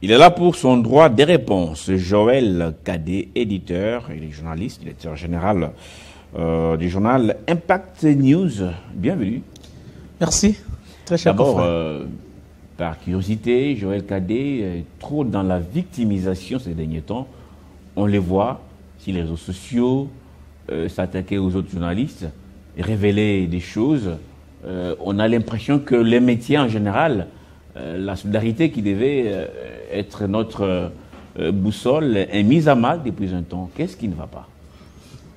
Il est là pour son droit des réponses. Joël Cadet, éditeur, il est journaliste, directeur général du journal Impact News. Bienvenue. Merci, très cher D'abord, confrère. par curiosité, Joël Cadet est trop dans la victimisation ces derniers temps. On les voit sur les réseaux sociaux, s'attaquer aux autres journalistes, révéler des choses. On a l'impression que les métiers en général, la solidarité qui devait être notre boussole est mise à mal depuis un temps. Qu'est-ce qui ne va pas?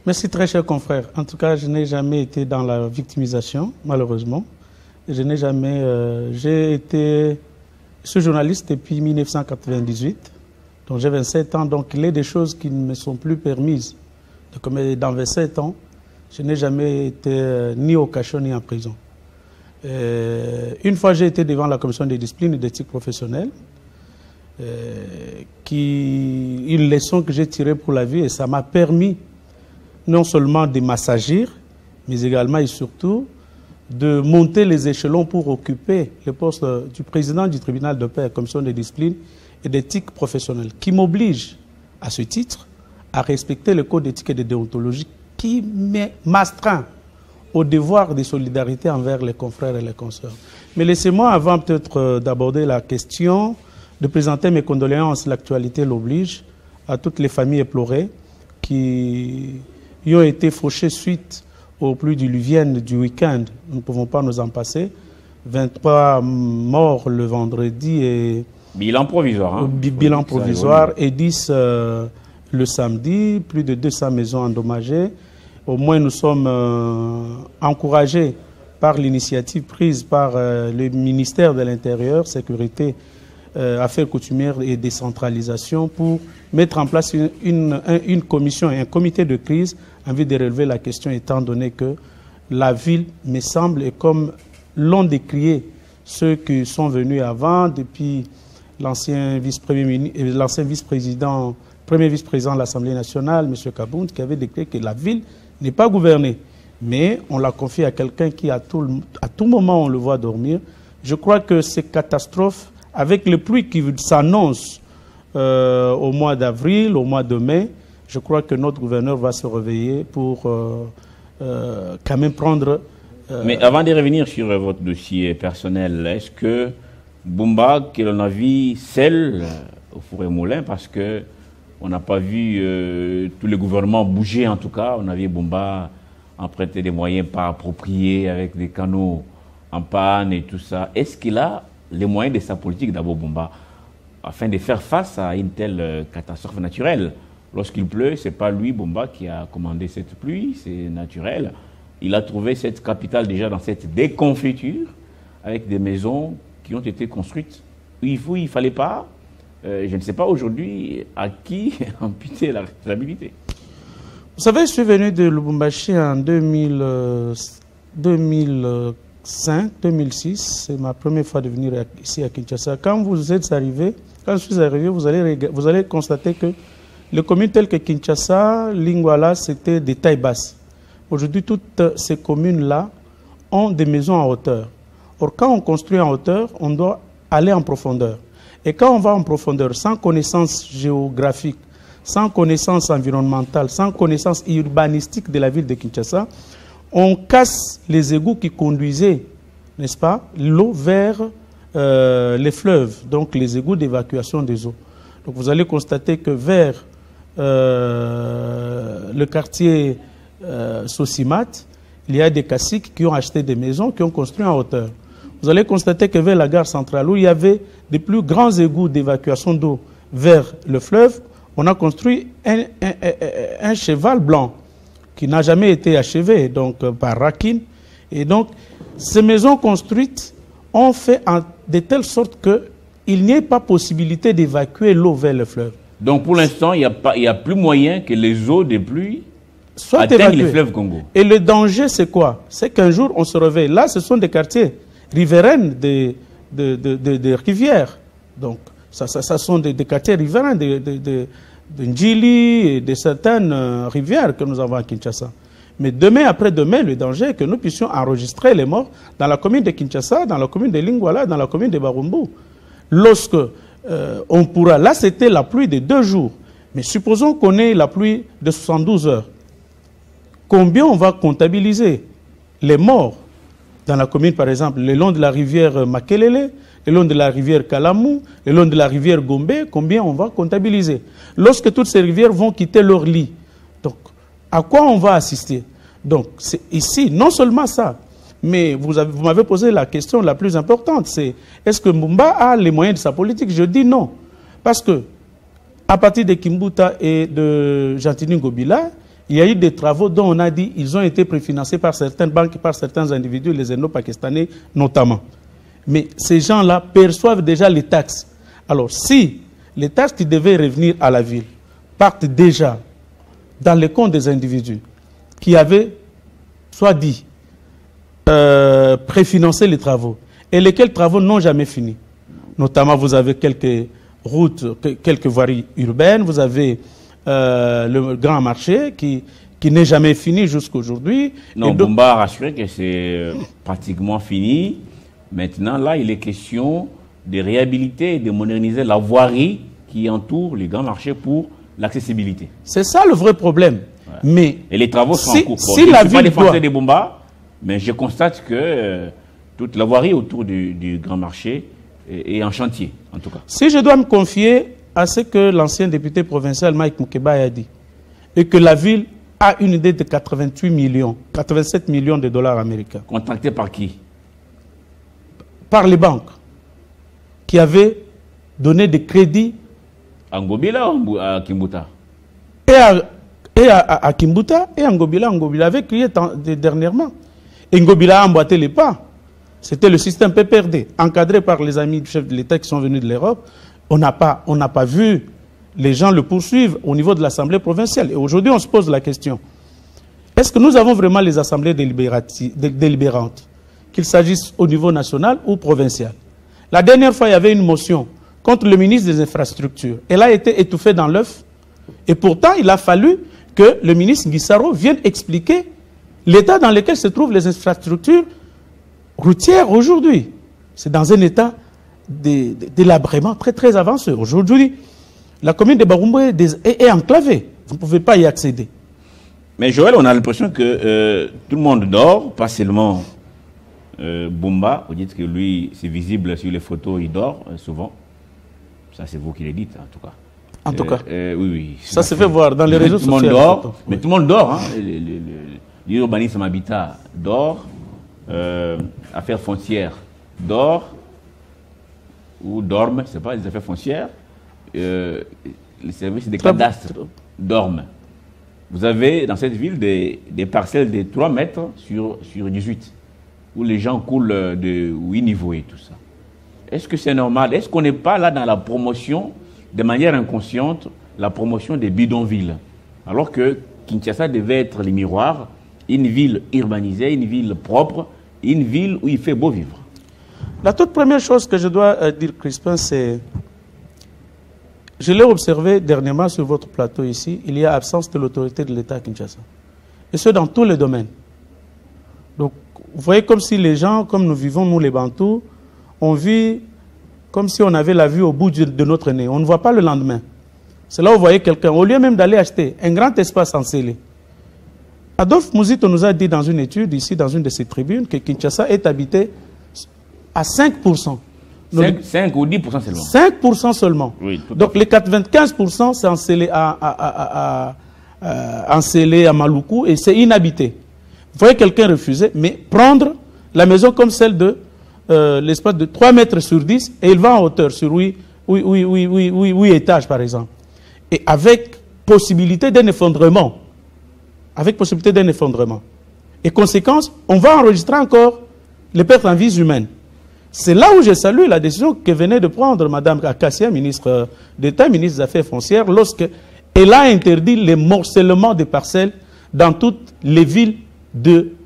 Merci, très cher confrère. En tout cas, je n'ai jamais été dans la victimisation, malheureusement. Je n'ai jamais... j'ai été ce journaliste depuis 1998. Donc j'ai 27 ans. Donc il y a des choses qui ne me sont plus permises. Donc, dans 27 ans, je n'ai jamais été ni au cachot ni en prison. Une fois, j'ai été devant la commission de discipline et d'éthique professionnelle, une leçon que j'ai tirée pour la vie, et ça m'a permis non seulement de m'assagir, mais également et surtout de monter les échelons pour occuper le poste du président du tribunal de paix, commission de discipline et d'éthique professionnelle, qui m'oblige à ce titre à respecter le code d'éthique et de déontologie qui m'astreint au devoir de solidarité envers les confrères et les consoeurs. Mais laissez-moi, avant peut-être d'aborder la question, de présenter mes condoléances, l'actualité l'oblige, à toutes les familles éplorées qui y ont été fauchées suite aux pluies diluviennes du week-end. Nous ne pouvons pas nous en passer. 23 morts le vendredi et... Bilan provisoire. Hein? Bilan provisoire et 10 le samedi, plus de 200 maisons endommagées. Au moins, nous sommes encouragés par l'initiative prise par le ministère de l'Intérieur, Sécurité, Affaires coutumières et décentralisation pour mettre en place une commission et un comité de crise en vue de relever la question, étant donné que la ville, me semble, et comme l'ont décrié ceux qui sont venus avant, depuis l'ancien vice-président, premier vice-président de l'Assemblée nationale, M. Kabound, qui avait déclaré que la ville n'est pas gouvernée. Mais on l'a confié à quelqu'un qui, à tout moment, on le voit dormir. Je crois que ces catastrophes, avec les pluies qui s'annoncent au mois d'avril, au mois de mai, je crois que notre gouverneur va se réveiller pour quand même prendre... Mais avant de revenir sur votre dossier personnel, est-ce que Bumba, que l'on a vu seul au Four et Moulin, parce que on n'a pas vu tous les gouvernements bouger, en tout cas, on a vu Bumba emprunter des moyens pas appropriés avec des canaux en panne et tout ça. Est-ce qu'il a les moyens de sa politique, d'abord Bumba, afin de faire face à une telle catastrophe naturelle? Lorsqu'il pleut, ce n'est pas lui, Bumba, qui a commandé cette pluie, c'est naturel. Il a trouvé cette capitale déjà dans cette déconfiture, avec des maisons qui ont été construites. Il ne fallait pas, je ne sais pas aujourd'hui, à qui imputer la responsabilité. Vous savez, je suis venu de Lubumbashi en 2005, 2006. C'est ma première fois de venir ici à Kinshasa. Quand vous êtes arrivé, quand je suis arrivé, vous allez constater que les communes telles que Kinshasa, Lingwala, c'était des tailles basses. Aujourd'hui, toutes ces communes-là ont des maisons en hauteur. Or, quand on construit en hauteur, on doit aller en profondeur. Et quand on va en profondeur, sans connaissance géographique, sans connaissance environnementale, sans connaissance urbanistique de la ville de Kinshasa, on casse les égouts qui conduisaient, n'est-ce pas, l'eau vers les fleuves, donc les égouts d'évacuation des eaux. Donc vous allez constater que vers le quartier Sosimat, il y a des caciques qui ont acheté des maisons, qui ont construit en hauteur. Vous allez constater que vers la gare centrale, où il y avait des plus grands égouts d'évacuation d'eau vers le fleuve, on a construit un cheval blanc qui n'a jamais été achevé donc, par Rakin. Et donc, ces maisons construites ont fait de telle sorte qu'il n'y ait pas possibilité d'évacuer l'eau vers le fleuve. Donc, pour l'instant, il n'y a plus moyen que les eaux des pluies atteignent les fleuves Congo. Et le danger, c'est quoi? C'est qu'un jour, on se réveille. Là, ce sont des quartiers riverains de rivières. Donc, ça sont des quartiers riverains de Ndjili et de certaines rivières que nous avons à Kinshasa. Mais demain, après-demain, le danger est que nous puissions enregistrer les morts dans la commune de Kinshasa, dans la commune de Lingwala, dans la commune de Barumbu. Lorsque on pourra... Là, c'était la pluie de 2 jours. Mais supposons qu'on ait la pluie de 72 heures. Combien on va comptabiliser les morts dans la commune, par exemple, le long de la rivière Makelele, le long de la rivière Kalamou, le long de la rivière Gombe, combien on va comptabiliser? Lorsque toutes ces rivières vont quitter leur lit, donc, à quoi on va assister? Donc, c'est ici, non seulement ça, mais vous m'avez posé la question la plus importante, c'est est-ce que Mbumba a les moyens de sa politique? Je dis non. Parce que, à partir de Kimbuta et de Gentini Ngobila, il y a eu des travaux dont on a dit qu'ils ont été préfinancés par certaines banques, par certains individus, les Indo-Pakistanais notamment. Mais ces gens-là perçoivent déjà les taxes. Alors, si les taxes qui devaient revenir à la ville partent déjà dans les comptes des individus qui avaient, soit dit, préfinancé les travaux, et lesquels travaux n'ont jamais fini. Notamment, vous avez quelques routes, quelques voiries urbaines, vous avez le grand marché qui n'est jamais fini jusqu'à aujourd'hui. Non, Bumba a rassuré que c'est pratiquement fini. Maintenant, là, il est question de réhabiliter et de moderniser la voirie qui entoure les grands marchés pour l'accessibilité. C'est ça le vrai problème. Ouais. Mais et les travaux sont en cours. Si je ne suis pas défenseur des Bumba, mais je constate que toute la voirie autour du grand marché est en chantier, en tout cas. Si je dois me confier à ce que l'ancien député provincial Mike Mukeba a dit, et que la ville a une dette de 87 millions de dollars américains. Contractée par qui? Par les banques, qui avaient donné des crédits. À Ngobila ou à Kimbuta? Et à Kimbuta et à Ngobila. Ngobila avait crié dernièrement. Et Ngobila a emboîté les pas. C'était le système PPRD, encadré par les amis du chef de l'État qui sont venus de l'Europe. On n'a pas vu les gens le poursuivre au niveau de l'Assemblée provinciale. Et aujourd'hui, on se pose la question. Est-ce que nous avons vraiment les assemblées délibérantes, qu'il s'agisse au niveau national ou provincial? La dernière fois, il y avait une motion contre le ministre des Infrastructures. Elle a été étouffée dans l'œuf. Et pourtant, il a fallu que le ministre Guissaro vienne expliquer l'état dans lequel se trouvent les infrastructures routières aujourd'hui. C'est dans un état délabrement très très avancé. Aujourd'hui, la commune de Barumbu est enclavée. Vous ne pouvez pas y accéder. Mais Joël, on a l'impression que tout le monde dort, pas seulement Bumba. Vous dites que lui, c'est visible sur les photos, il dort souvent. Ça, c'est vous qui le dites, en tout cas. En tout cas. Oui, oui. Ça se fait voir dans les réseaux sociaux. Tout le monde dort, mais tout le monde dort. Hein. L'urbanisme habitat dort. Affaires foncières dort. Ou dorment, je ne sais pas, les affaires foncières. Les services des cadastres dorment. Vous avez dans cette ville des parcelles de 3 mètres sur 18, où les gens coulent de 8 niveaux et tout ça. Est-ce que c'est normal? Est-ce qu'on n'est pas là dans la promotion, de manière inconsciente, la promotion des bidonvilles? Alors que Kinshasa devait être le miroir, une ville urbanisée, une ville propre, une ville où il fait beau vivre. La toute première chose que je dois dire, Crispin, c'est... Je l'ai observé dernièrement sur votre plateau ici, il y a absence de l'autorité de l'État à Kinshasa. Et ce, dans tous les domaines. Donc, vous voyez comme si les gens, comme nous vivons, nous les Bantous, on vit comme si on avait la vue au bout de notre nez. On ne voit pas le lendemain. C'est là où vous voyez quelqu'un, au lieu même d'aller acheter un grand espace encelé. Adolphe Mouzito nous a dit dans une étude, ici, dans une de ses tribunes, que Kinshasa est habité à 5%. 5 ou 10% seulement. 5% seulement. Oui, donc les 95%, c'est encelé à Maluku et c'est inhabité. Vous voyez quelqu'un refuser, mais prendre la maison comme celle de l'espace de 3 mètres sur 10 et il va en hauteur sur 8 étages par exemple. Et avec possibilité d'un effondrement. Avec possibilité d'un effondrement. Et conséquence, on va enregistrer encore les pertes en vies humaines. C'est là où je salue la décision que venait de prendre Mme Akassia, ministre d'État, ministre des Affaires foncières, lorsqu'elle a interdit les morcellement des parcelles dans toutes les villes,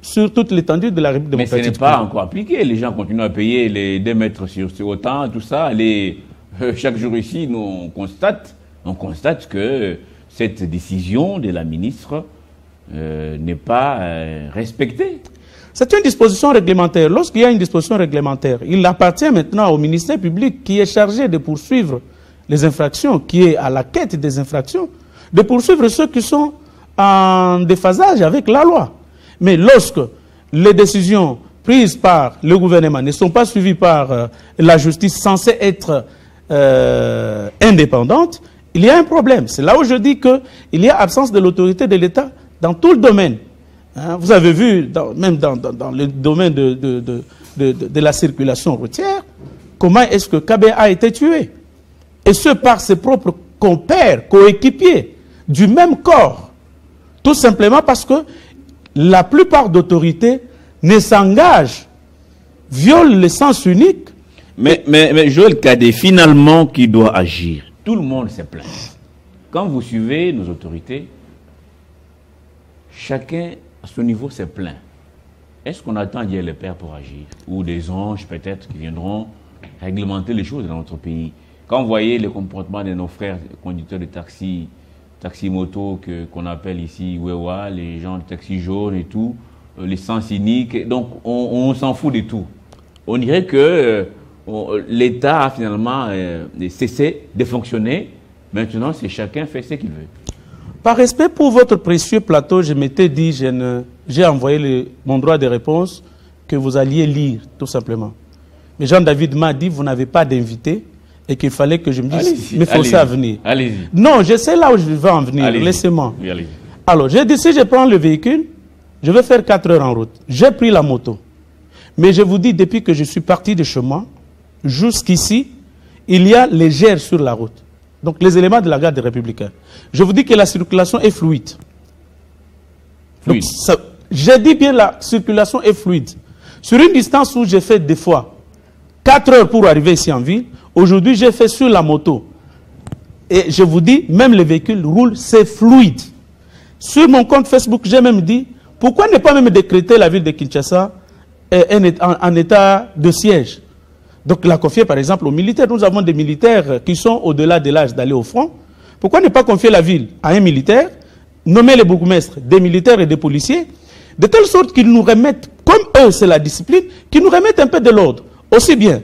sur toute l'étendue de la République démocratique. Mais ce n'est pas encore appliqué. Les gens continuent à payer les 2 mètres sur autant, tout ça. Chaque jour ici, nous, on constate que cette décision de la ministre n'est pas respectée. C'est une disposition réglementaire. Lorsqu'il y a une disposition réglementaire, il appartient maintenant au ministère public qui est chargé de poursuivre les infractions, qui est à la quête des infractions, de poursuivre ceux qui sont en déphasage avec la loi. Mais lorsque les décisions prises par le gouvernement ne sont pas suivies par la justice censée être indépendante, il y a un problème. C'est là où je dis qu'il y a absence de l'autorité de l'État dans tout le domaine. Hein, vous avez vu, même dans le domaine de la circulation routière, comment est-ce que Kabé a été tué. Et ce par ses propres compères, coéquipiers, du même corps. Tout simplement parce que la plupart d'autorités ne s'engagent, violent le sens unique. Mais Joël Kadé, finalement, qui doit agir? Tout le monde s'est plaint. Quand vous suivez nos autorités, chacun à son niveau s'est plaint. Est-ce qu'on attend Dieu le Père pour agir? Ou des anges peut-être qui viendront réglementer les choses dans notre pays? Quand vous voyez le comportement de nos frères conducteurs de taxi-moto qu'on appelle ici Wewa, les gens de taxi jaune et tout, les sens cyniques, donc on s'en fout de tout. On dirait que l'État a finalement cessé de fonctionner. Maintenant, c'est chacun fait ce qu'il veut. Par respect pour votre précieux plateau, je m'étais dit, j'ai envoyé mon droit de réponse que vous alliez lire, tout simplement. Mais Jean-David m'a dit, vous n'avez pas d'invité et qu'il fallait que je me dise, mais forcez à venir. Allez-y. Non, je sais là où je vais en venir, laissez-moi. Oui, allez-y. Alors, j'ai dit, si je prends le véhicule, je vais faire 4 heures en route. J'ai pris la moto. Mais je vous dis, depuis que je suis parti de chez moi, jusqu'ici, il y a les gers sur la route. Donc, les éléments de la garde des Républicains. Je vous dis que la circulation est fluide. J'ai dit bien la circulation est fluide. Sur une distance où j'ai fait des fois 4 heures pour arriver ici en ville, aujourd'hui, j'ai fait sur la moto. Et je vous dis, même les véhicules roulent, c'est fluide. Sur mon compte Facebook, j'ai même dit, pourquoi ne pas même décréter la ville de Kinshasa en état de siège? Donc, la confier par exemple aux militaires. Nous avons des militaires qui sont au-delà de l'âge d'aller au front. Pourquoi ne pas confier la ville à un militaire, nommer les bourgmestres, des militaires et des policiers, de telle sorte qu'ils nous remettent, comme eux c'est la discipline, qu'ils nous remettent un peu de l'ordre, aussi bien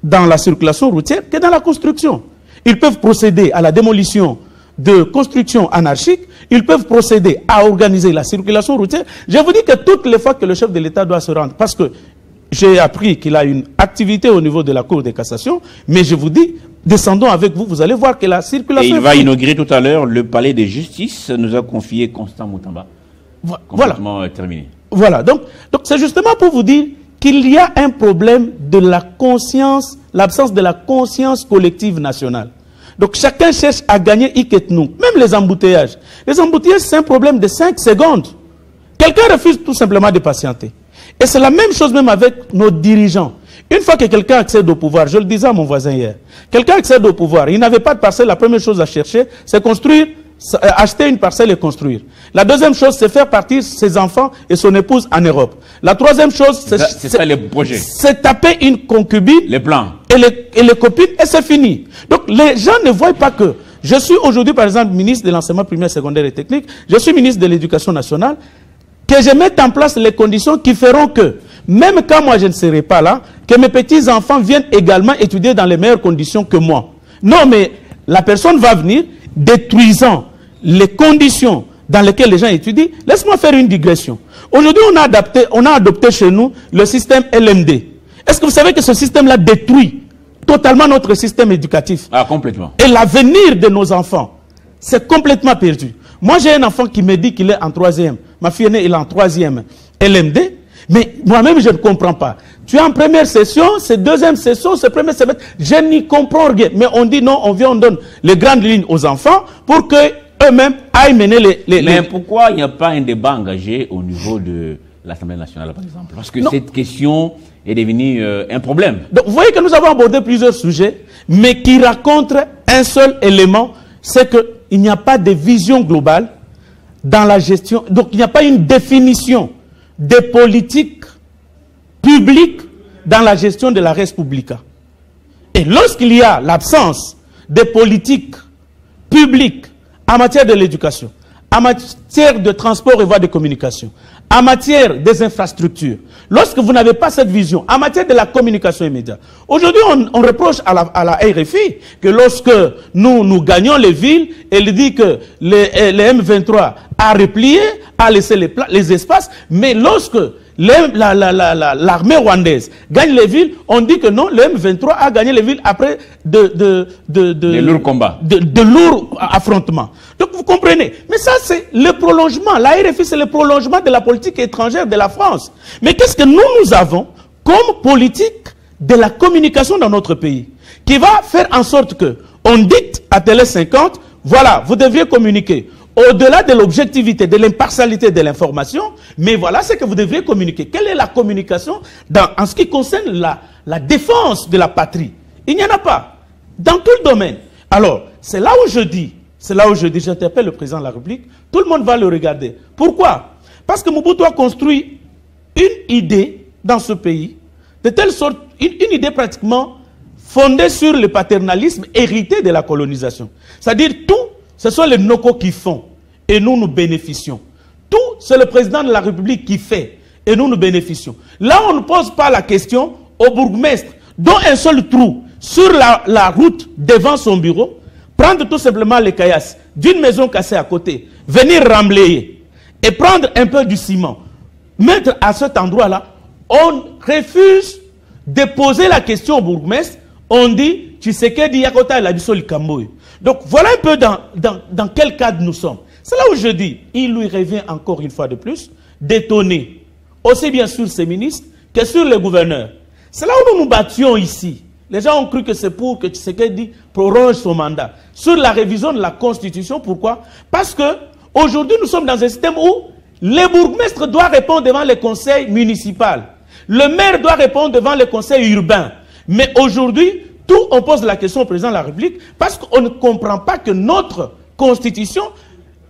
dans la circulation routière que dans la construction. Ils peuvent procéder à la démolition de constructions anarchiques, ils peuvent procéder à organiser la circulation routière. Je vous dis que toutes les fois que le chef de l'État doit se rendre, parce que j'ai appris qu'il a une activité au niveau de la Cour de cassation, mais je vous dis, descendons avec vous, vous allez voir que la circulation... Et il va inaugurer tout à l'heure le palais de justice, nous a confié Constant Moutamba. Complètement terminé. Voilà, donc c'est justement pour vous dire qu'il y a un problème de la conscience, l'absence de la conscience collective nationale. Donc chacun cherche à gagner nous. Même les embouteillages. Les embouteillages, c'est un problème de 5 secondes. Quelqu'un refuse tout simplement de patienter. Et c'est la même chose même avec nos dirigeants. Une fois que quelqu'un accède au pouvoir, je le disais à mon voisin hier, quelqu'un accède au pouvoir, il n'avait pas de parcelle, la première chose à chercher, c'est construire, acheter une parcelle et construire. La deuxième chose, c'est faire partir ses enfants et son épouse en Europe. La troisième chose, c'est taper une concubine, les plans. Et les copines, et c'est fini. Donc les gens ne voient pas que je suis aujourd'hui, par exemple, ministre de l'enseignement primaire, secondaire et technique, je suis ministre de l'éducation nationale, que je mette en place les conditions qui feront que, même quand moi je ne serai pas là, que mes petits-enfants viennent également étudier dans les meilleures conditions que moi. Non, mais la personne va venir détruisant les conditions dans lesquelles les gens étudient. Laisse-moi faire une digression. Aujourd'hui, on a adopté chez nous le système LMD. Est-ce que vous savez que ce système-là détruit totalement notre système éducatif? Ah, complètement. Et l'avenir de nos enfants, c'est complètement perdu. Moi, j'ai un enfant qui me dit qu'il est en 3e. Ma fille aînée, elle est en 3e LMD. Mais moi-même, je ne comprends pas. Tu es en première session, c'est deuxième session, c'est premier semestre. Je n'y comprends rien. Mais on dit non, on donne les grandes lignes aux enfants pour qu'eux-mêmes aillent mener les... Mais pourquoi il n'y a pas un débat engagé au niveau de l'Assemblée nationale, par exemple? Parce que cette question est devenue un problème. Donc, vous voyez que nous avons abordé plusieurs sujets, mais qui racontent un seul élément, c'est qu'il n'y a pas de vision globale dans la gestion. Donc, il n'y a pas une définition des politiques publiques dans la gestion de la res publica. Et lorsqu'il y a l'absence des politiques publiques en matière de l'éducation, en matière de transport et voies de communication, en matière des infrastructures, lorsque vous n'avez pas cette vision, en matière de la communication immédiate. Aujourd'hui, on reproche à la RFI que lorsque nous gagnons les villes, elle dit que les M23 a replié, a laissé les espaces, mais lorsque l'armée rwandaise gagne les villes, on dit que non, le M23 a gagné les villes après de lourds combats. De lourds affrontements. Donc vous comprenez. Mais ça, c'est le prolongement. La RFI, c'est le prolongement de la politique étrangère de la France. Mais qu'est-ce que nous avons comme politique de la communication dans notre pays, qui va faire en sorte que on dicte à Télé 50, voilà, vous devriez communiquer au-delà de l'objectivité, de l'impartialité de l'information, mais voilà ce que vous devriez communiquer. Quelle est la communication en ce qui concerne la défense de la patrie? Il n'y en a pas. Dans tout le domaine. Alors, c'est là où je dis, j'interpelle le président de la République, tout le monde va le regarder. Pourquoi? Parce que Mobutu a construit une idée dans ce pays, de telle sorte, une idée pratiquement fondée sur le paternalisme hérité de la colonisation. C'est-à-dire tout, ce sont les Noko qui font et nous, nous bénéficions. Tout, c'est le président de la République qui fait et nous, nous bénéficions. Là, on ne pose pas la question au bourgmestre, dont un seul trou sur la route devant son bureau, prendre tout simplement les caillasses d'une maison cassée à côté, venir remblayer et prendre un peu du ciment, mettre à cet endroit-là. On refuse de poser la question au bourgmestre. On dit, tu sais que Yakota il a dit Solikamboy. Donc voilà un peu dans quel cadre nous sommes. C'est là où je dis, il lui revient encore une fois de plus d'étonner, aussi bien sur ses ministres que sur les gouverneurs. C'est là où nous nous battions ici. Les gens ont cru que c'est pour que Tshisekedi prolonge son mandat. Sur la révision de la Constitution, pourquoi? Parce que aujourd'hui nous sommes dans un système où le bourgmestre doit répondre devant le conseil municipal. Le maire doit répondre devant le conseil urbain. Mais aujourd'hui, on pose la question au président de la République parce qu'on ne comprend pas que notre Constitution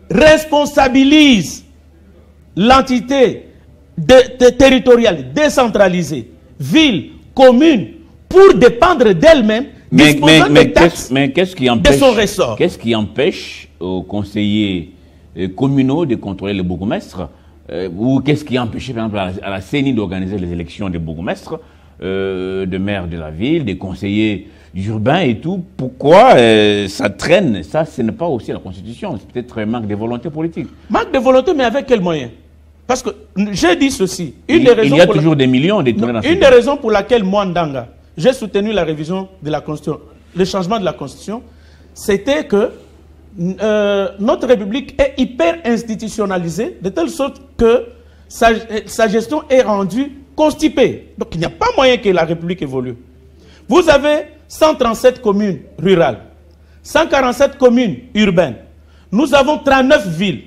responsabilise l'entité territoriale décentralisée, ville, commune, pour dépendre d'elle-même, disposant des taxes de son ressort. Qu'est-ce qui empêche aux conseillers communaux de contrôler les bourgmestres ou qu'est-ce qui empêche, par exemple, à la CENI d'organiser les élections des bourgmestres, de maires de la ville, des conseillers urbains et tout? Pourquoi ça traîne? Ça, ce n'est pas aussi la Constitution. C'est peut-être un manque de volonté politique. Manque de volonté, mais avec quels moyens? Parce que j'ai dit ceci. Il y a toujours des millions détournés dans ce pays. Une des raisons pour laquelle moi, Ndanga, j'ai soutenu la révision de la Constitution, le changement de la Constitution, c'était que notre République est hyper institutionnalisée, de telle sorte que sa gestion est rendue constipée. Donc il n'y a pas moyen que la République évolue. Vous avez 137 communes rurales, 147 communes urbaines. Nous avons 39 villes.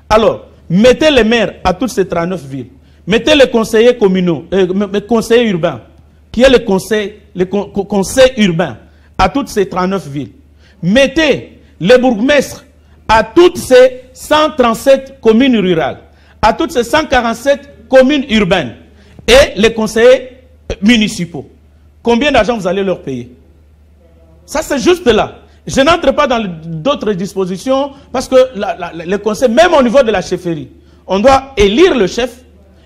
Alors, mettez les maires à toutes ces 39 villes. Mettez les conseillers communaux, les conseillers urbains, qui est le conseil urbain, à toutes ces 39 villes. Mettez les bourgmestres à toutes ces 137 communes rurales, à toutes ces 147 communes urbaines et les conseillers municipaux. Combien d'argent vous allez leur payer? Ça, c'est juste là. Je n'entre pas dans d'autres dispositions parce que le conseil, même au niveau de la chefferie, on doit élire le chef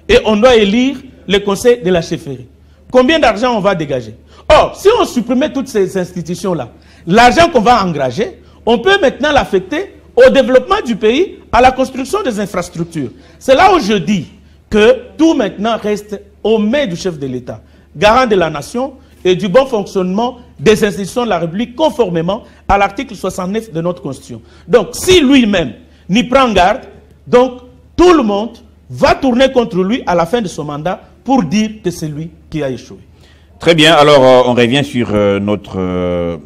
et on doit élire le conseil de la chefferie. Combien d'argent on va dégager? Or, si on supprimait toutes ces institutions-là, l'argent qu'on va engager, on peut maintenant l'affecter au développement du pays, à la construction des infrastructures. C'est là où je dis que tout maintenant reste aux mains du chef de l'État, garant de la nation et du bon fonctionnement des institutions de la République conformément à l'article 69 de notre Constitution. Donc, si lui-même n'y prend garde, donc tout le monde va tourner contre lui à la fin de son mandat pour dire que c'est lui qui a échoué. Très bien, alors on revient sur notre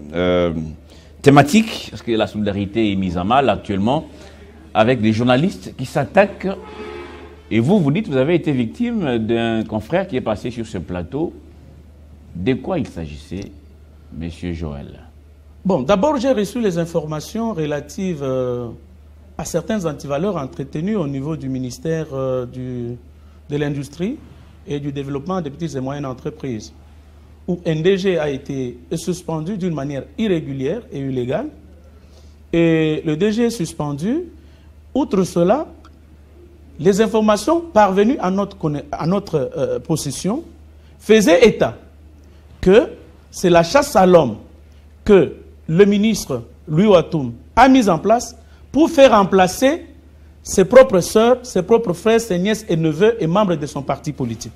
thématique, parce que la solidarité est mise à mal actuellement, avec des journalistes qui s'attaquent. Et vous dites que vous avez été victime d'un confrère qui est passé sur ce plateau. De quoi il s'agissait, Monsieur Joël? Bon, d'abord, j'ai reçu les informations relatives à certains antivaleurs entretenus au niveau du ministère de l'Industrie et du Développement des petites et moyennes entreprises, où NDG a été suspendu d'une manière irrégulière et illégale. Et le DG est suspendu outre cela, les informations parvenues à notre possession faisaient état que c'est la chasse à l'homme que le ministre Louis Watoum a mise en place pour faire remplacer ses propres sœurs, ses propres frères, ses nièces et neveux et membres de son parti politique.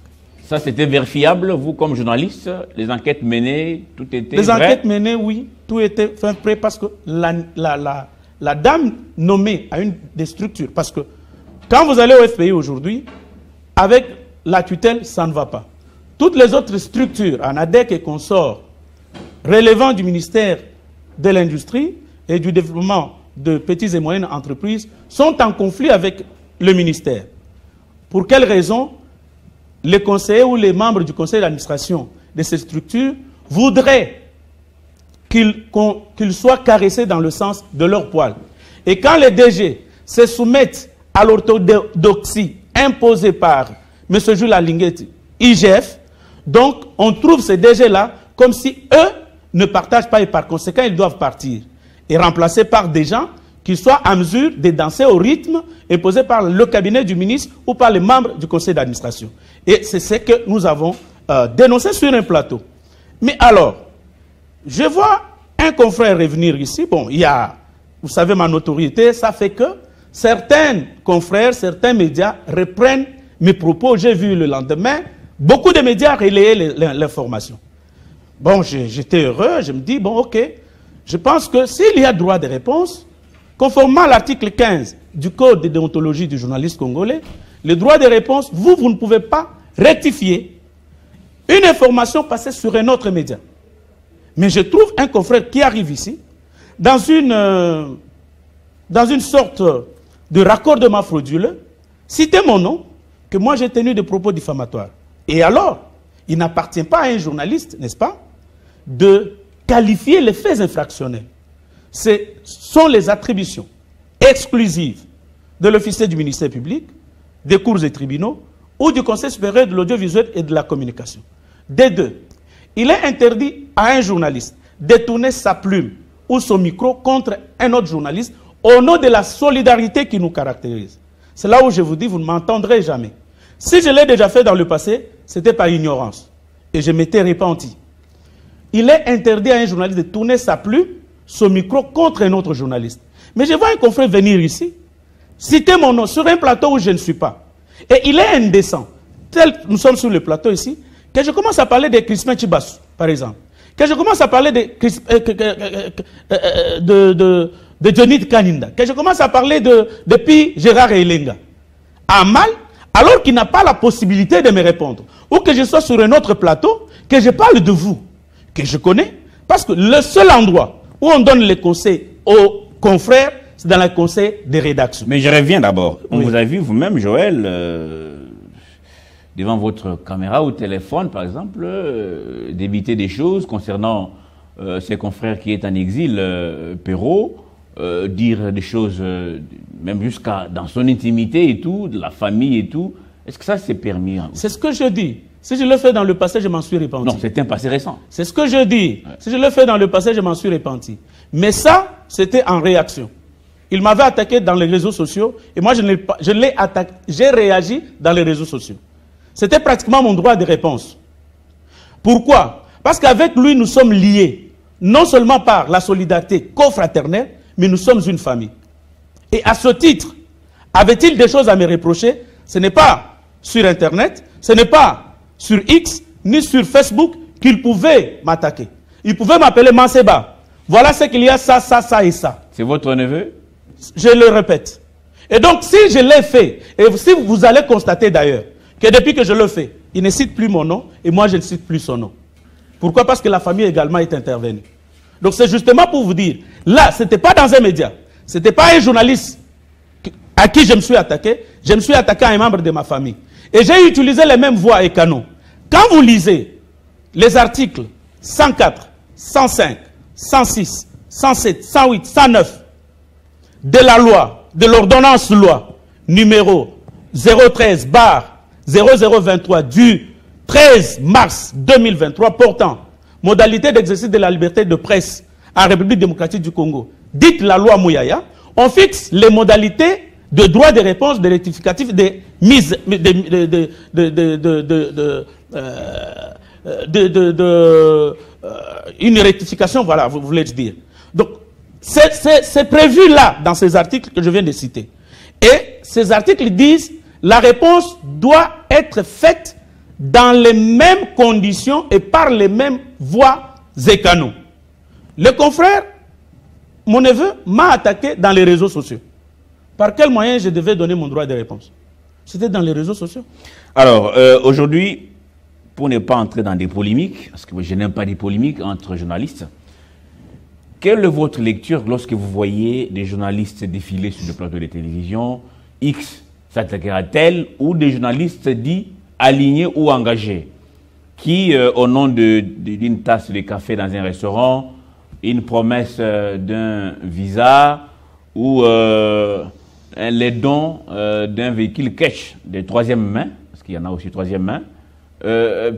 Ça, c'était vérifiable, vous, comme journaliste? Les enquêtes menées, tout était Les vrai? enquêtes menées, oui, tout était fin prêt parce que la dame nommée à une des structures, parce que quand vous allez au FPI aujourd'hui, avec la tutelle, ça ne va pas. Toutes les autres structures, ANADEC et consorts, relevant du ministère de l'Industrie et du Développement de petites et moyennes entreprises, sont en conflit avec le ministère. Pour quelles raisons? Les conseillers ou les membres du conseil d'administration de ces structures voudraient qu'ils soient caressés dans le sens de leur poil. Et quand les DG se soumettent à l'orthodoxie imposée par M. Jules Alinguet, IGF, donc on trouve ces DG-là comme si eux ne partagent pas et par conséquent ils doivent partir et remplacés par des gens qui soient en mesure de danser au rythme imposé par le cabinet du ministre ou par les membres du conseil d'administration. Et c'est ce que nous avons dénoncé sur un plateau. Mais alors, je vois un confrère revenir ici. Bon, il y a, vous savez, ma notoriété, ça fait que certains confrères, certains médias reprennent mes propos. J'ai vu le lendemain, beaucoup de médias relayaient l'information. Bon, j'étais heureux, je me dis, bon, ok, je pense que s'il y a droit de réponse, conformément à l'article 15 du Code de déontologie du journaliste congolais, le droit de réponse, vous ne pouvez pas rectifier une information passée sur un autre média. Mais je trouve un confrère qui arrive ici, dans une sorte de raccordement frauduleux, citer mon nom, que moi j'ai tenu des propos diffamatoires. Et alors, il n'appartient pas à un journaliste, n'est-ce pas, de qualifier les faits infractionnels. Ce sont les attributions exclusives de l'officier du ministère public, des cours et tribunaux, ou du Conseil supérieur de l'audiovisuel et de la communication. Des deux, il est interdit à un journaliste de tourner sa plume ou son micro contre un autre journaliste au nom de la solidarité qui nous caractérise. C'est là où je vous dis, vous ne m'entendrez jamais. Si je l'ai déjà fait dans le passé, c'était par ignorance. Et je m'étais repenti. Il est interdit à un journaliste de tourner sa plume, son micro contre un autre journaliste. Mais je vois un confrère venir ici, citer mon nom sur un plateau où je ne suis pas. Et il est indécent, tel que nous sommes sur le plateau ici, que je commence à parler de Crispin Chibassou, par exemple. Que je commence à parler de Johnny Kaninda. Que je commence à parler de Pi Gérard Elenga. À mal, alors qu'il n'a pas la possibilité de me répondre. Ou que je sois sur un autre plateau, que je parle de vous, que je connais. Parce que le seul endroit où on donne les conseils aux confrères, c'est dans le conseil de rédaction. Mais je reviens d'abord. On oui. vous a vu vous-même, Joël, devant votre caméra ou téléphone, par exemple, débiter des choses concernant ses confrères qui est en exil, Perrault, dire des choses, même jusqu'à dans son intimité et tout, de la famille et tout. Est-ce que ça c'est permis? C'est ce que je dis. Si je le fais dans le passé, je m'en suis repenti. Non, c'est un passé récent. C'est ce que je dis. Ouais. Si je le fais dans le passé, je m'en suis repenti. Mais ça, c'était en réaction. Il m'avait attaqué dans les réseaux sociaux et moi, je l'ai attaqué. J'ai réagi dans les réseaux sociaux. C'était pratiquement mon droit de réponse. Pourquoi? Parce qu'avec lui, nous sommes liés, non seulement par la solidarité co-fraternelle, mais nous sommes une famille. Et à ce titre, avait-il des choses à me reprocher? Ce n'est pas sur Internet, ce n'est pas sur X, ni sur Facebook qu'il pouvait m'attaquer. Il pouvait m'appeler Manseba. Voilà ce qu'il y a, ça, ça, ça et ça. C'est votre neveu? Je le répète. Et donc, si je l'ai fait, et si vous allez constater d'ailleurs, que depuis que je le fais, il ne cite plus mon nom, et moi je ne cite plus son nom. Pourquoi? Parce que la famille également est intervenue. Donc c'est justement pour vous dire, là, ce n'était pas dans un média, ce n'était pas un journaliste à qui je me suis attaqué à un membre de ma famille. Et j'ai utilisé les mêmes voies et canaux. Quand vous lisez les articles 104, 105, 106, 107, 108, 109 de la loi, de l'ordonnance loi numéro 013/0023 du 13 mars 2023 portant modalité d'exercice de la liberté de presse en République démocratique du Congo, dite la loi Mouyaya, on fixe les modalités de droit de réponse, de rectificatif, de mise, une rectification, voilà, vous voulez dire. Donc, c'est prévu là, dans ces articles que je viens de citer. Et ces articles disent, la réponse doit être faite dans les mêmes conditions et par les mêmes voies et canaux. Le confrère, mon neveu, m'a attaqué dans les réseaux sociaux. Par quel moyen je devais donner mon droit de réponse? C'était dans les réseaux sociaux. Alors, aujourd'hui, pour ne pas entrer dans des polémiques, parce que je n'aime pas des polémiques entre journalistes, quelle est votre lecture lorsque vous voyez des journalistes défiler sur le plateau de télévision, X s'attaquera tel, ou des journalistes dits alignés ou engagés, qui, au nom d'une tasse de café dans un restaurant, une promesse d'un visa, ou les dons d'un véhicule cash de troisième main, parce qu'il y en a aussi troisième main,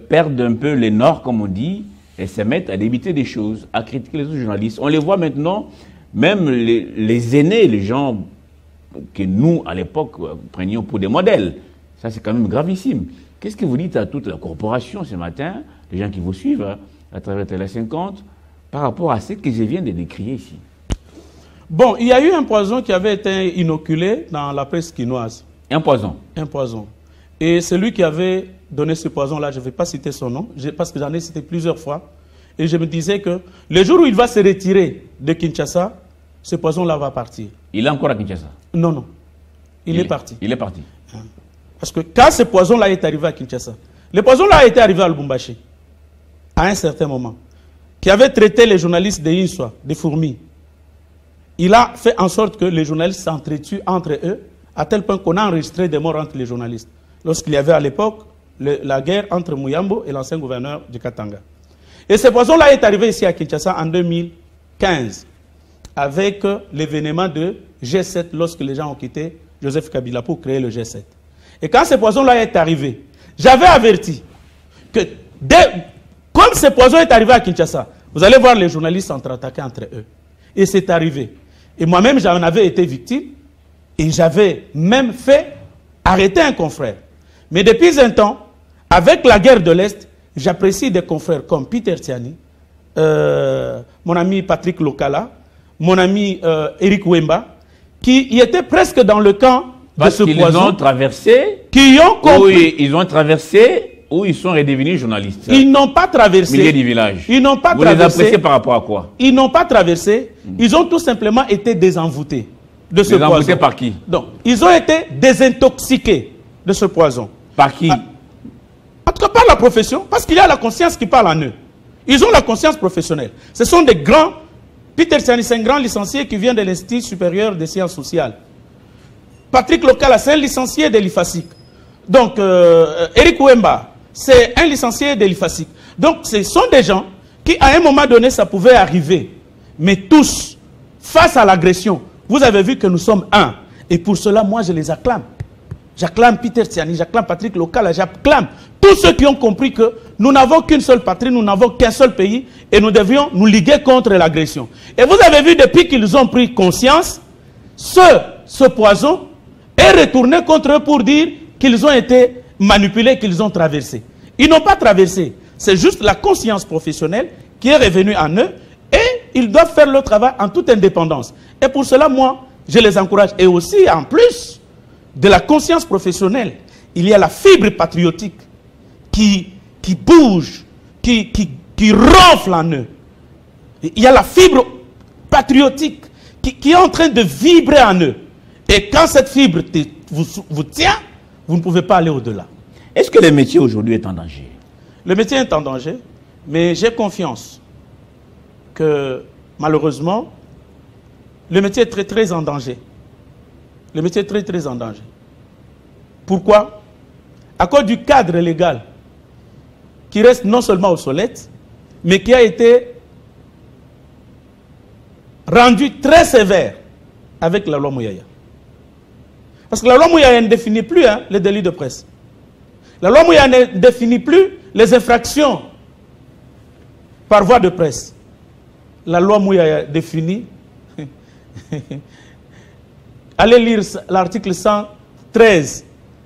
perdent un peu les nords, comme on dit, et se mettent à débiter des choses, à critiquer les autres journalistes. On les voit maintenant, même les aînés, les gens que nous, à l'époque, prenions pour des modèles. Ça, c'est quand même gravissime. Qu'est-ce que vous dites à toute la corporation ce matin, les gens qui vous suivent à travers Télé 50, par rapport à ce que je viens de décrire ici? Bon, il y a eu un poison qui avait été inoculé dans la presse quinoise. Un poison? Un poison. Et celui qui avait donné ce poison-là, je ne vais pas citer son nom, parce que j'en ai cité plusieurs fois, et je me disais que le jour où il va se retirer de Kinshasa, ce poison-là va partir. Il est encore à Kinshasa? Non, non. Il est parti. Il est parti. Parce que quand ce poison-là est arrivé à Kinshasa, le poison-là était arrivé à Lubumbashi, à un certain moment, qui avait traité les journalistes de Inswa, des fourmis. Il a fait en sorte que les journalistes s'entretuent entre eux, à tel point qu'on a enregistré des morts entre les journalistes. Lorsqu'il y avait à l'époque la guerre entre Muyambo et l'ancien gouverneur du Katanga. Et ce poison-là est arrivé ici à Kinshasa en 2015, avec l'événement de G7, lorsque les gens ont quitté Joseph Kabila pour créer le G7. Et quand ce poison-là est arrivé, j'avais averti que comme ce poison est arrivé à Kinshasa, vous allez voir les journalistes s'entre-attaquer entre eux. Et c'est arrivé. Et moi-même, j'en avais été victime, et j'avais même fait arrêter un confrère. Mais depuis un temps, avec la guerre de l'Est, j'apprécie des confrères comme Peter Tiani, mon ami Patrick Lokala, mon ami Eric Wemba, qui y étaient presque dans le camp de ce poison. Parce qu'ils ont traversé, qui ont compris. Oui, ils ont traversé, ou ils sont redevenus journalistes. Ils n'ont pas traversé. Milieu du village. Ils n'ont pas traversé. Vous les appréciez par rapport à quoi? Ils n'ont pas traversé. Ils ont tout simplement été désenvoûtés de ce poison. Désenvoûtés par qui? Donc, ils ont été désintoxiqués de ce poison. Par qui? En tout cas, par la profession, parce qu'il y a la conscience qui parle en eux. Ils ont la conscience professionnelle. Ce sont des grands... Peter Tiani, c'est un grand licencié qui vient de l'Institut supérieur des sciences sociales. Patrick Lokala, c'est un licencié de l'IFASIC. Donc, Eric Wemba, c'est un licencié de l'IFASIC. Donc, ce sont des gens qui, à un moment donné, ça pouvait arriver. Mais tous, face à l'agression, vous avez vu que nous sommes un. Et pour cela, moi, je les acclame. J'acclame Peter Tiani, j'acclame Patrick Lokala, j'acclame tous ceux qui ont compris que nous n'avons qu'une seule patrie, nous n'avons qu'un seul pays et nous devions nous liguer contre l'agression. Et vous avez vu, depuis qu'ils ont pris conscience, ce poison est retourné contre eux pour dire qu'ils ont été manipulés, qu'ils ont traversé. Ils n'ont pas traversé. C'est juste la conscience professionnelle qui est revenue en eux et ils doivent faire leur travail en toute indépendance. Et pour cela, moi, je les encourage. Et aussi, en plus de la conscience professionnelle, il y a la fibre patriotique qui bouge, qui ronfle en eux. Il y a la fibre patriotique qui est en train de vibrer en eux. Et quand cette fibre vous tient, vous ne pouvez pas aller au-delà. Est-ce que le métier aujourd'hui est en danger? Le métier est en danger, mais j'ai confiance que malheureusement, le métier est très très en danger. Le métier est très très en danger. Pourquoi? À cause du cadre légal qui reste non seulement obsolète, mais qui a été rendu très sévère avec la loi Mouyaya. Parce que la loi Mouyaya ne définit plus les délits de presse. La loi Mouyaya ne définit plus les infractions par voie de presse. La loi Mouyaya définit allez lire l'article 113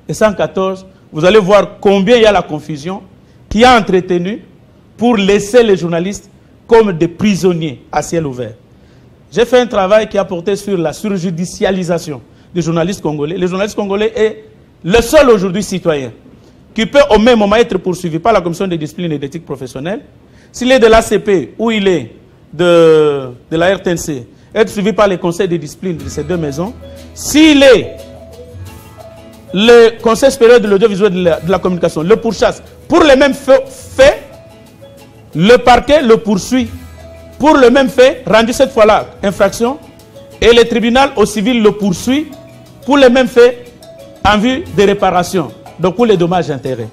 et 114, vous allez voir combien il y a la confusion qui a entretenu pour laisser les journalistes comme des prisonniers à ciel ouvert. J'ai fait un travail qui a porté sur la surjudicialisation des journalistes congolais. Le journaliste congolais est le seul aujourd'hui citoyen qui peut au même moment être poursuivi par la commission de discipline et d'éthique professionnelle. S'il est de l'ACP ou il est de la RTNC, être suivi par les conseils de discipline de ces deux maisons. S'il est le Conseil supérieur de l'audiovisuel de la communication, le pourchasse pour les mêmes faits, le parquet le poursuit pour le même fait, rendu cette fois-là infraction, et le tribunal au civil le poursuit pour les mêmes faits en vue des réparations, donc pour les dommages et intérêts.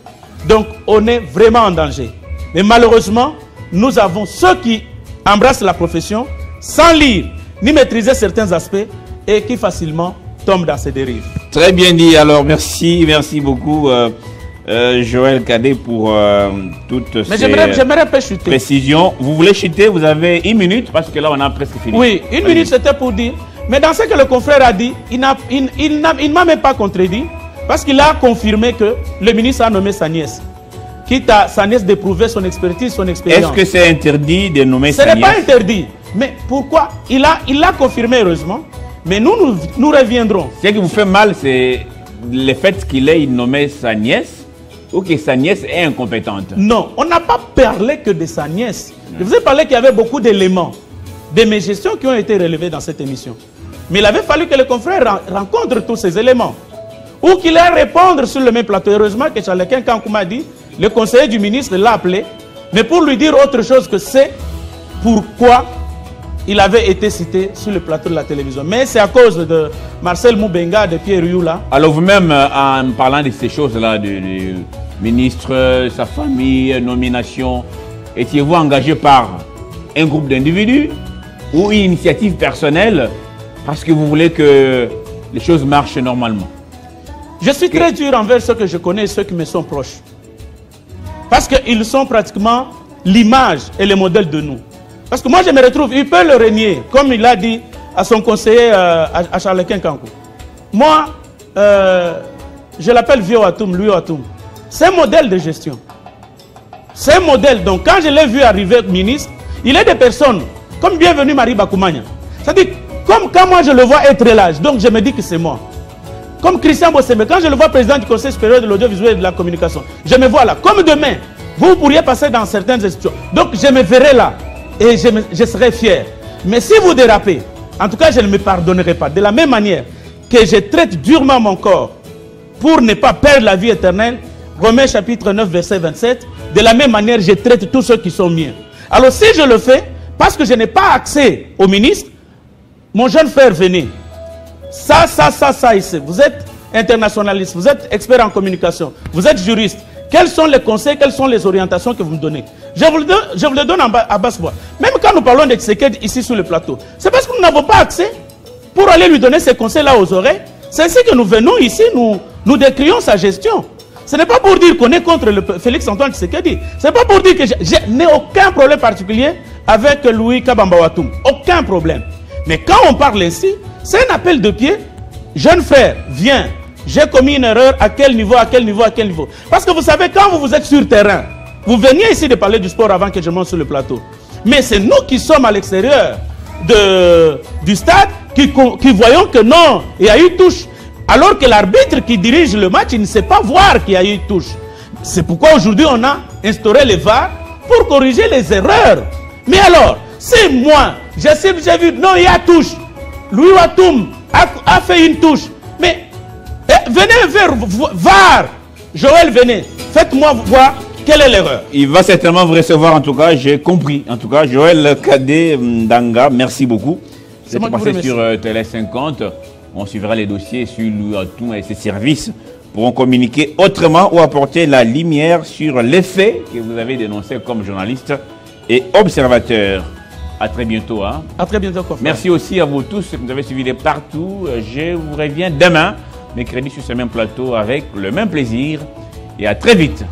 Donc on est vraiment en danger. Mais malheureusement, nous avons ceux qui embrassent la profession sans lire ni maîtriser certains aspects et qui facilement tombent dans ces dérives. Très bien dit. Alors merci beaucoup Joël Cadet pour toutes ces précisions. Vous voulez chuter? Vous avez 1 minute parce que là on a presque fini. Oui, 1 minute c'était pour dire. Mais dans ce que le confrère a dit, il ne m'a même pas contredit parce qu'il a confirmé que le ministre a nommé sa nièce. Quitte à sa nièce d'éprouver son expertise, son expérience. Est-ce que c'est interdit de nommer sa nièce? Ce n'est pas interdit. Mais pourquoi? Il l'a confirmé heureusement. Mais nous reviendrons. Ce qui vous fait mal, c'est le fait qu'il ait nommé sa nièce ou que sa nièce est incompétente. Non, on n'a pas parlé que de sa nièce. Je vous ai parlé qu'il y avait beaucoup d'éléments de mes gestions qui ont été relevés dans cette émission. Mais il avait fallu que le confrère rencontre tous ces éléments. Ou qu'il ait répondre sur le même plateau. Heureusement que Charles-Quin Kankou m'a dit, le conseiller du ministre l'a appelé, mais pour lui dire autre chose que c'est pourquoi il avait été cité sur le plateau de la télévision. Mais c'est à cause de Marcel Moubenga, de Pierre Rioula. Alors vous-même, en parlant de ces choses-là, du ministre, sa famille, nomination, étiez-vous engagé par un groupe d'individus ou une initiative personnelle parce que vous voulez que les choses marchent normalement? Je suis très dur envers ceux que je connais et ceux qui me sont proches. Parce qu'ils sont pratiquement l'image et le modèle de nous. Parce que moi, je me retrouve, il peut le renier, comme il a dit à son conseiller, à Charles-Quin Kankou. Moi, je l'appelle Vieux Watoum, lui Watoum. C'est un modèle de gestion. C'est un modèle. Donc, quand je l'ai vu arriver ministre, il est des personnes, comme Bienvenue Marie Bakoumania. C'est-à-dire, comme quand moi je le vois être là, donc je me dis que c'est moi. Comme Christian Bossembe, quand je le vois président du Conseil supérieur de l'audiovisuel et de la communication, je me vois là. Comme demain, vous pourriez passer dans certaines institutions. Donc je me verrai là et je serai fier. Mais si vous dérapez, en tout cas je ne me pardonnerai pas. De la même manière que je traite durement mon corps pour ne pas perdre la vie éternelle, Romains chapitre 9 verset 27, de la même manière je traite tous ceux qui sont miens. Alors si je le fais, parce que je n'ai pas accès au ministre, mon jeune frère venez. Ça, ici. Vous êtes internationaliste, vous êtes expert en communication, vous êtes juriste. Quels sont les conseils, quelles sont les orientations que vous me donnez? Je vous le donne à basse voix. Même quand nous parlons de Tshisekedi ici sur le plateau, c'est parce que nous n'avons pas accès pour aller lui donner ces conseils-là aux oreilles. C'est ainsi que nous venons ici, nous décrions sa gestion. Ce n'est pas pour dire qu'on est contre le Félix-Antoine Tshisekedi. Ce n'est pas pour dire que je n'ai aucun problème particulier avec Louis Kabamba Watoum. Aucun problème. Mais quand on parle ainsi, c'est un appel de pied. Jeune frère, viens. J'ai commis une erreur. À quel niveau, à quel niveau, à quel niveau? Parce que vous savez, quand vous êtes sur terrain, vous veniez ici de parler du sport avant que je monte sur le plateau. Mais c'est nous qui sommes à l'extérieur du stade qui voyons que non, il y a eu touche. Alors que l'arbitre qui dirige le match, il ne sait pas voir qu'il y a eu touche. C'est pourquoi aujourd'hui on a instauré les VAR pour corriger les erreurs. Mais alors, c'est moi, j'ai vu, non, il y a touche. Louis Watoum a fait une touche. Mais venez vers VAR. Joël, venez. Faites-moi voir quelle est l'erreur. Il va certainement vous recevoir, en tout cas, j'ai compris. En tout cas, Joël Cadet Ndanga, merci beaucoup. C'est passé sur Télé 50. On suivra les dossiers sur Louis Watoum et ses services pourront communiquer autrement ou apporter la lumière sur les faits que vous avez dénoncés comme journaliste et observateur. À très bientôt. Hein. À très bientôt. Confrère. Merci aussi à vous tous qui nous avez suivis de partout. Je vous reviens demain, mercredi, sur ce même plateau avec le même plaisir. Et à très vite.